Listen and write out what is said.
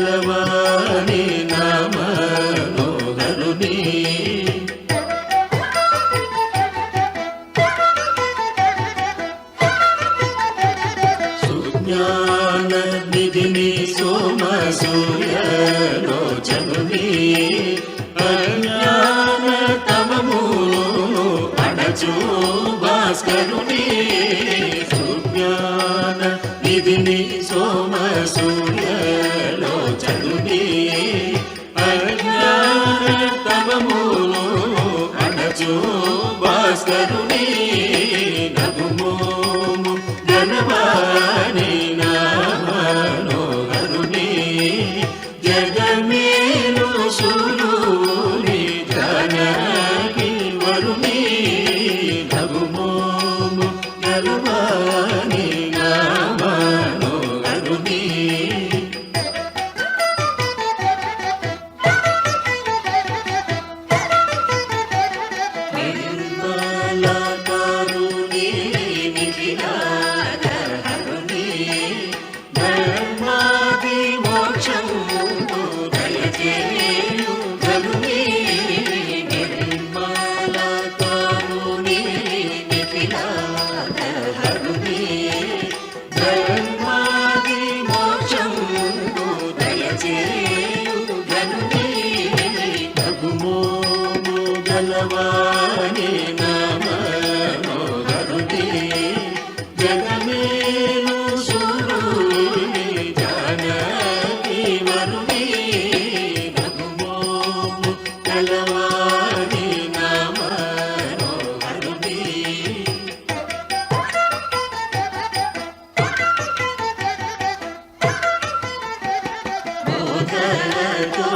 గలవాని నామనోహరుని సుజ్ఞాన నిధిని సోమ సూర్యలోచనుని అజ్ఞాన తమమును అణచు భాస్కరుని సుజ్ఞాన నిధిని సోమ సూర్యలోచనుని అజ్ఞాన తమమును అణచు భాస్కరుని నగుమోము గణవాని నామనోహరుని జగమేలు సూరుని జానకి వరుని నగుమోము గణవాని నామనోహరుని నిర్మలకరుని నిఖిలాధరుని ధర్మాది మోక్షము దయచేయు ధరుని నిర్మలకరుని నిఖిలాధరుని ధర్మాది మోక్షము దయచేయు ధరుని నగుమోము గలవాని నామనోహరుని జగమేలు సూరుని జానకి వరుని నగుమోము గలవాని నామనోహరుని బోధతో